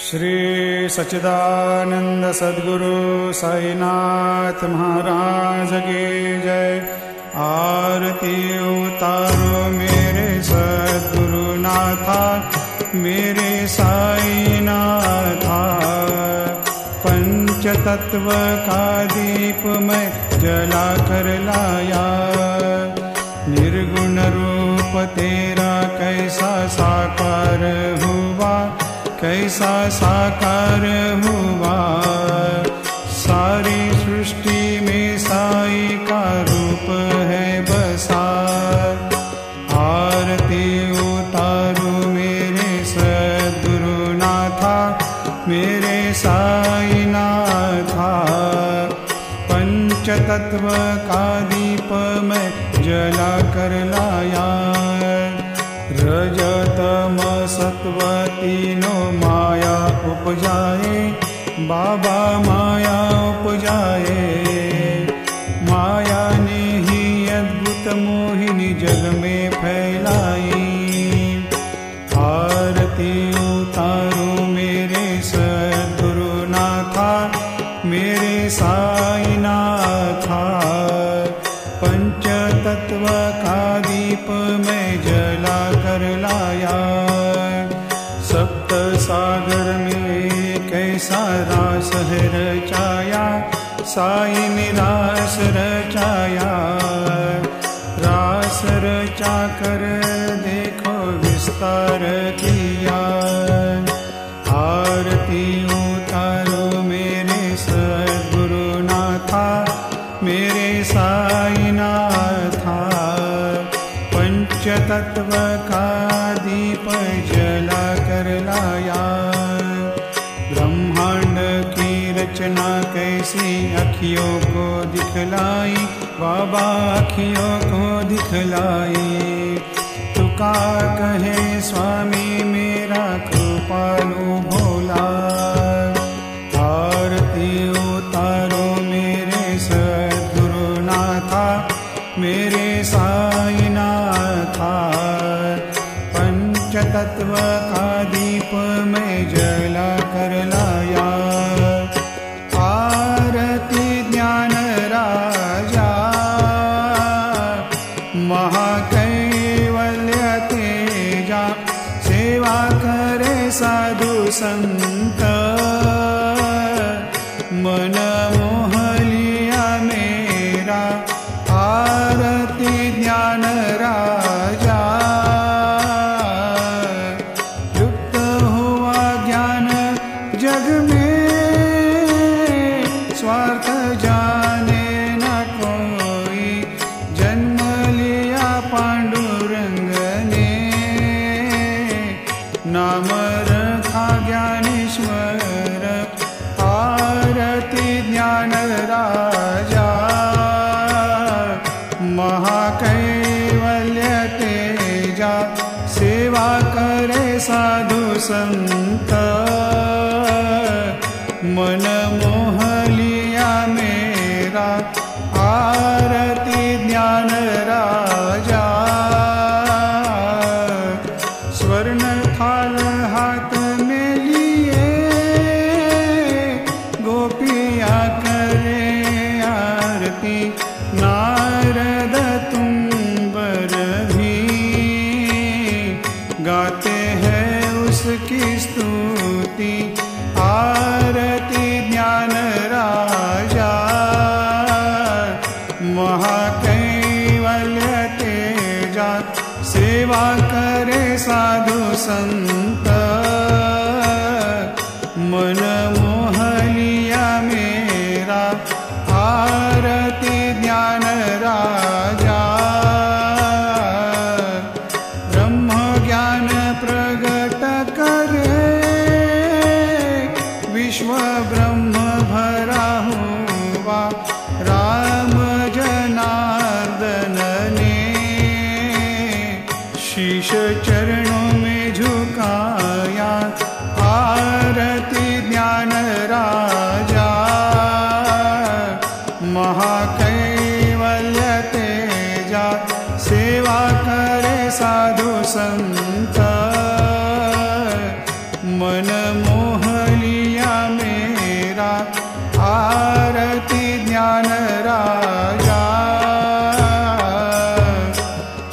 श्री सच्चिदानंद सद्गुरु साईनाथ महाराज की जय। आरती उतारो मेरे सद्गुरु नाथा, मेरे साईनाथा। पंच तत्व का दीप मैं जला कर लाया, निर्गुण रूप तेरा कैसा साकार हुआ, कैसा साकार हुआ। सारी सृष्टि में साई का रूप है बसा। आरती उतारो मेरे सद्गुरु नाथा, मेरे साई नाथा। पंच तत्व का दीप मैं जला कर लाया, रजतम सत्व तीनों माया उपजाए, बाबा माया उपजाए। माया ने ही अद्भुत मोहिनी जग में फैलाई। आरती उतारो मेरे सद्गुरु नाथा, मेरे साई नाथा। पंच तत्व का दीप मैं जला कर लाया, सप्त सागर में कैसा रास है रचाया, साई ने रास रचाया। रास रचा कर देखो विस्तार किया। आरती उतारो मेरे सद्गुरु नाथा, मेरे साई नाथा। पंच तत्व का दीप जला कर लाया, ब्रह्मांड की रचना कैसी अखियों को दिखलाई, बाबा अखियों को दिखलाई। तुका कहे स्वामी मेरा कृपालु भोला। आरती उतारो मेरे सद्गुरु नाथा, मेरे साई नाथा। पंच तत्व का दीप मैं जला कर लाया। आरती ज्ञान राजा, महाकैवल्य तेजा। सेवा करे साधु संत, मन मोह लिया मेरा। आरती ज्ञान राजा, युक्त हुआ ज्ञान जग में। स्वार्थ जाने न कोई, जन्म लिया पांडुरंग ने। नाम रखा ज्ञानेश्वर, आरती ज्ञान राजा। महाकैवल्य तेजा, सेवा करे साधु संत। मन मोह लिया मेरा। आरती ज्ञान राजा, स्वर्ण थाल हाथ में लिए। गोपिया करे आरती, नारद तुम्बर भी। गाते हैं उसकी स्तुति। आरती ज्ञान राजा, महाकैवल्य तेजा। सेवा करे साधु संत, मन मोह लिया मेरा। आरती ज्ञान राजा, ब्रह्म ज्ञान प्रगट करे। मोह लिया मेरा, आरती ज्ञान राजा,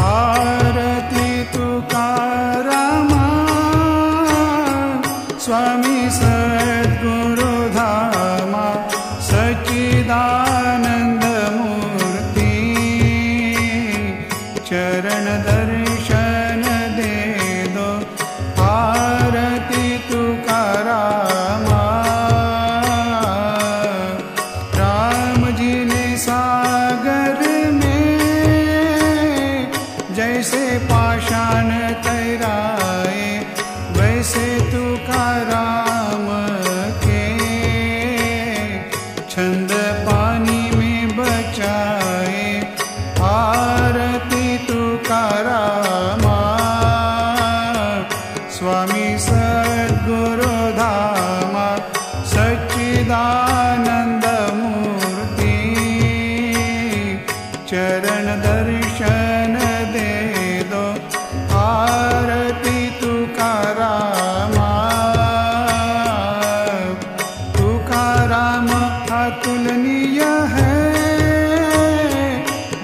आरती तुकारामा, स्वामी सद्गुरु धामा, सच्चिदानंद मूर्ति, चरण दर्शन दे दो, आरती तुकारामा। राम जी ने सागर में जैसे पाषाण तैराए, वैसे तुकाराम के छंद पानी में बचाए, आरती तुकारामा। स्वामी सद्गुरु धामा, सच्चिदानंद मूर्ति, चरण दर्शन दे दो, आरती तुकारामा। तुकाराम अतुलनीय है,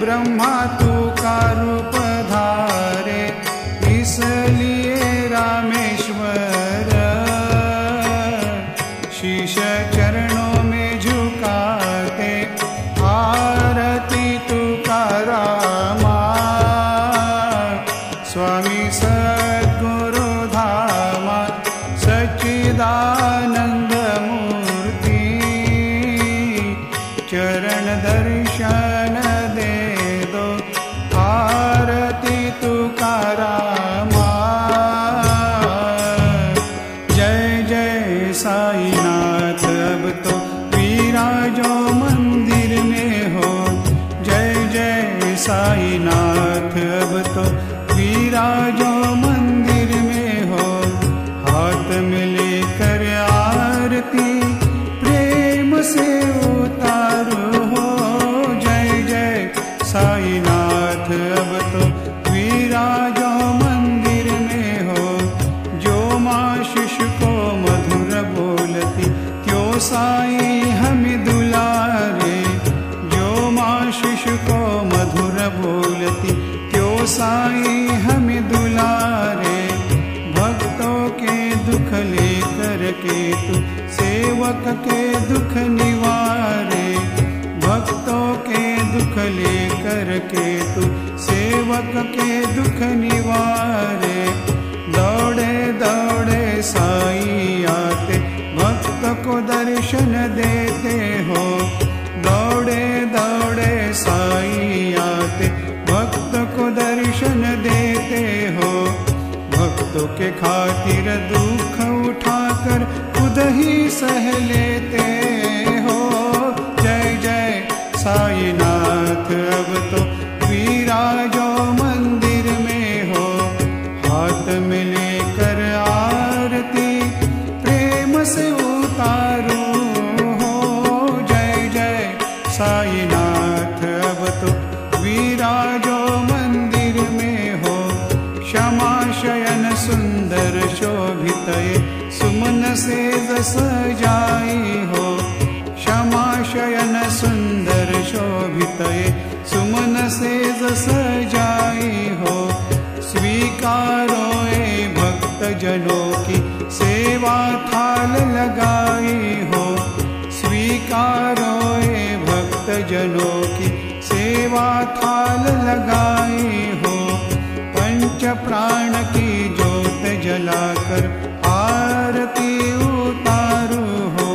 ब्रह्मा तुका रूप धारे, इसलिए रामेश्वर शीश चरणों में झुकाते, आरती तुकारामा। स्वामी सद्गुरु धामा, सच्चिदानंद मूर्ति, चरण दर्शन दे दो, आरती तुकारामा। जय जय साईनाथ, अब तो विराजो मंदिर में हो, जय जय साईनाथ, अब तो विराजो मंदिर में हो, हाथ में लेकर आरती प्रेम से उतारो हो। जय जय साईनाथ, अब तो विराजो मंदिर में हो, जो माँ शिशु को मधुर बोलती, त्यों साई हमें दुलारे, जो माँ शिशु को मधुर बोलती, त्यों साई हमें दुलारे। भक्तों के दुख लेकर के तू सेवक के दुख निवारे, भक्तों के दुख लेकर के तू सेवक के दुख निवारे। दौड़े दौड़े साई आते, भक्त को दर्शन देते हो, दौड़े दौड़े साई आते, भक्त को दर्शन देते हो। भक्तों के खातिर दुख उठाकर खुद ही सह लेते हो। जय जय साईनाथ, अब तो विराजो मंदिर में हो, हाथ में लेकर आरती प्रेम से उतारो हो। जय जय साईनाथ, अब तो विराजो मंदिर में हो, क्षमा शयन सुंदर शोभितये, सुमन से जस जाई हो। क्षमा शयन सुंदर शोभितये, सुमन से जस जाई हो। स्वीकारो ए भक्त जनों की सेवा थाल लगाई हो, स्वीकारो ए भक्त जनों की सेवा थाल लगाई हो। पंच प्राण की ज्योत जलाकर आरती उतारू हो,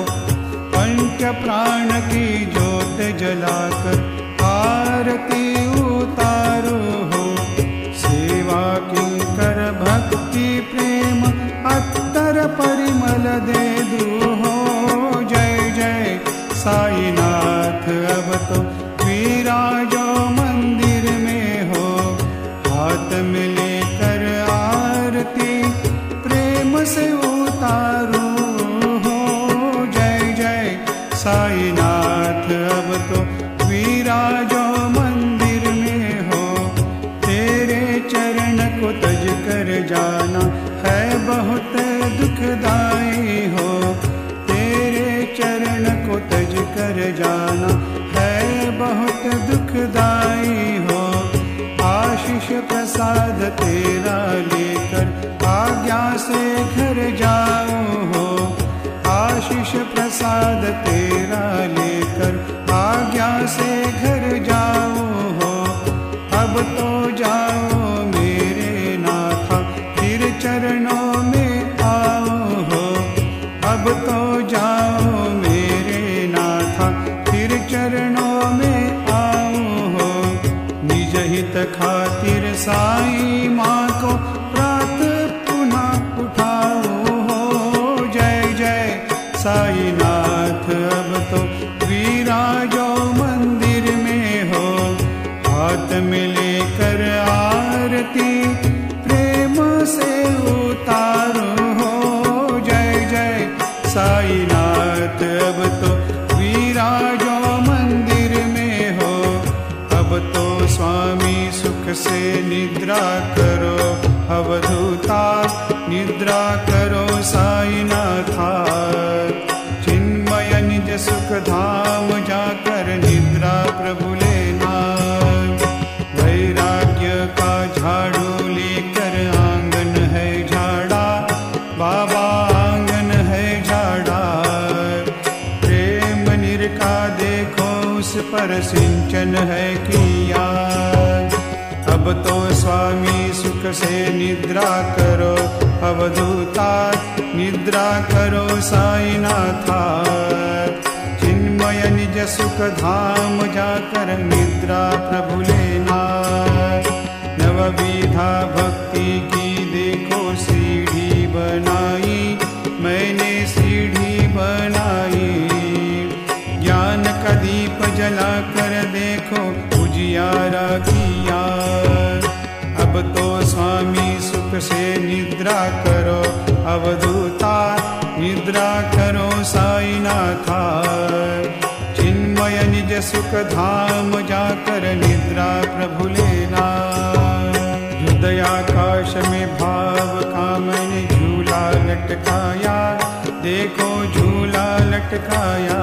पंच प्राण की ज्योत जलाकर आरती उतारू हो। सेवा की कर भक्ति प्रेम अत्तर परिमल दे दू हो। जय जय साईनाथ, अब तो विराजो मंदिर में हो, हाथ में लेकर आरती प्रेम से उतारू हो। जय जय साईनाथ, अब तो विराजो मंदिर में हो। तेरे चरण को तज कर जाना है बहुत दुखदाई जाना है बहुत दुखदाई हो। आशीष प्रसाद तेरा लेकर आज्ञा से घर जाऊं हो। आशीष प्रसाद तेरा लेकर आज्ञा से घर जाऊं हो। अब तो जाओ मेरे नाथा फिर चरणों में आओ हो। अब तो जाओ मेरे नाथा फिर चरणों में आओ हो। निज हित खातिर साईं माँ को प्रात पुनः उठाओ हो। जय जय साईनाथ अब तो विराजो मंदिर में हो। हाथ में लेकर आरती प्रेम से उतारो हो। जय जय साईनाथ अब तो विराजो मंदिर में हो। अब तो स्वामी सुख से निद्रा करो अवधूता निद्रा करो साईनाथा। चिन्मय निज सुख धाम जाकर निद्रा प्रभु लेना। वैराग्य का झाड़ू लेकर आंगन है झाड़ा बाबा आंगन है झाड़ा। प्रेम निरका देखो उस पर सिंचन है किया। अब तो स्वामी सुख से निद्रा करो अवधूता निद्रा करो साईनाथा। चिन्मय निज सुख धाम जाकर निद्रा प्रभु लेना। नवविधा भक्ति की देखो सीढ़ी बनाई मैंने सीढ़ी बनाई। ज्ञान का दीप जला कर देखो उजियारा किया। अब तो स्वामी सुख से निद्रा करो अवधूता निद्रा करो साईनाथा। चिन्मय निज सुख धाम जाकर निद्रा प्रभु लेना। हृदयाकाश में भाव का मैंने झूला लटकाया देखो झूला लटकाया।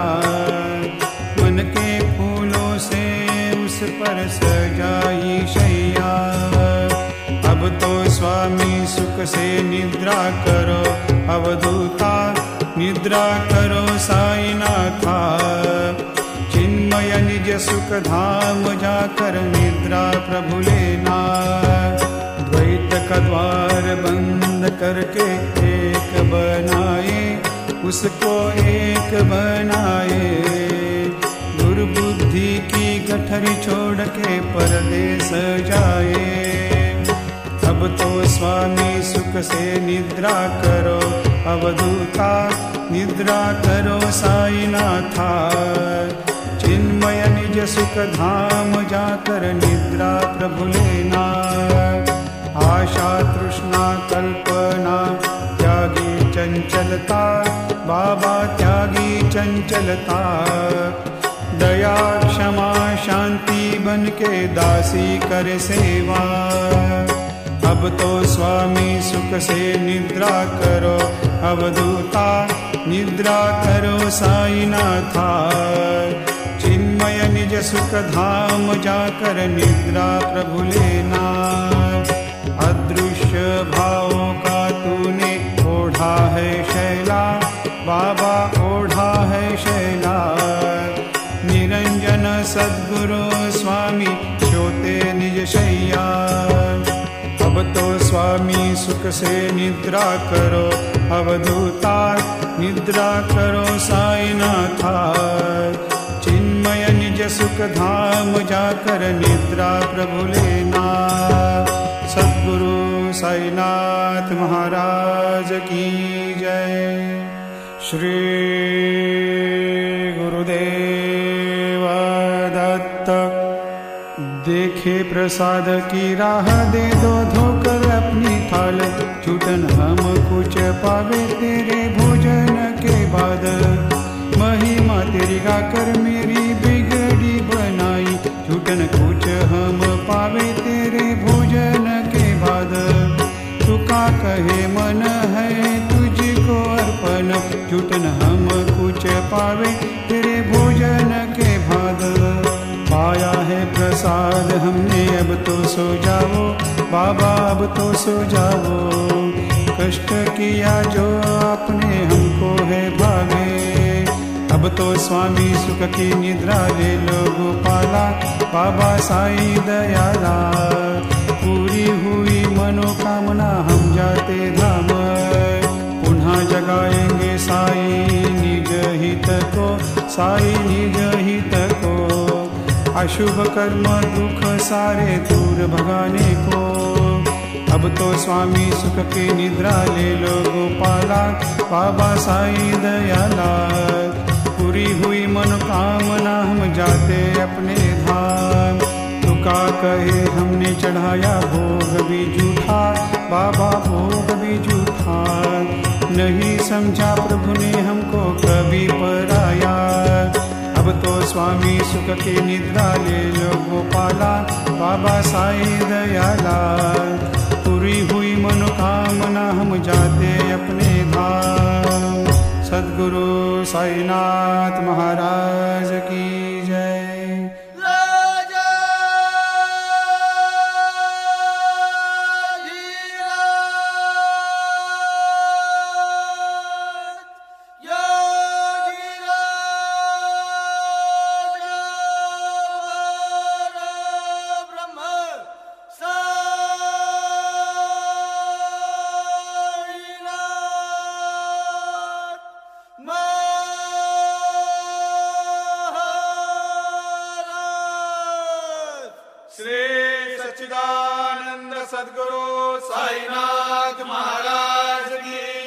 मन के फूलों से उस पर सजाई शैया। अब तो स्वामी सुख से निद्रा करो अवधूता निद्रा करो साईनाथा। चिन्मय निज सुख धाम जाकर निद्रा प्रभु लेना। द्वैत का द्वार बंद करके एक बनाए उसको एक बनाए। दुर्बुद्धि की गठरी छोड़ के परदेस जाए। अब तो स्वामी सुख से निद्रा करो अवधूता निद्रा करो साईनाथा। चिन्मय निज सुख धाम जाकर निद्रा प्रभु लेना। आशा तृष्णा कल्पना त्यागी चंचलता बाबा त्यागी चंचलता। दया क्षमा शांति बन के दासी कर सेवा। अब तो स्वामी सुख से निद्रा करो अवधूता निद्रा करो साईनाथा। चिन्मय निज सुख धाम जाकर निद्रा प्रभु लेना। अदृश्य भावों का तूने ओढ़ा है शैला बाबा ओढ़ा है शैला। निरंजन सद्गुरु स्वामी सोते निज शैया। अब तो स्वामी सुख से निद्रा करो अवधूता निद्रा करो साईनाथा। चिन्मय निज सुख धाम जाकर निद्रा प्रभु लेना। सद्गुरु साईनाथ महाराज की जय। श्री गुरुदेव दत्त। देखे प्रसाद की राह दे दो धोकर अपनी थाल। छूटन हम कुछ पावे तेरे भोजन के बाद। महिमा तेरी गाकर मेरी बिगड़ी बनाई। छूटन कुछ हम पावे तेरे भोजन के बाद। तू का कहे मन है तुझको अर्पण। झूठ न हम कुछ पावे, तेरे भोजन के भाद। पाया है प्रसाद हमने, अब तो सो जाओ बाबा, अब तो सो जाओ। कष्ट किया जो आपने हमको है भागे, अब तो स्वामी सुख की निद्रा ले लो गोपाला, बाबा साईं दयाला। पूरी हुई मनोकामना हम जाते धाम, पुनः जगाएंगे साईं निज हित को, साईं निज हित को। अशुभ कर्म दुख सारे दूर भगाने को, अब तो स्वामी सुख की निद्रा ले लो गोपाला, बाबा साईं दयाला। पूरी हुई मनोकामना हम जाते अपने धाम, तुका कहे हमने चढ़ाया भोग भी झूठा, बाबा भोग भी झूठा। नहीं समझा प्रभु ने हमको कभी पराया, अब तो स्वामी सुख की निद्रा ले लो गोपाला, बाबा साईं दयाला। पूरी हुई मनोकामना हम जाते अपने धाम। सद्गुरु साईनाथ महाराज की जय। श्री सच्चिदानंद सद्गुरु साईनाथ महाराज की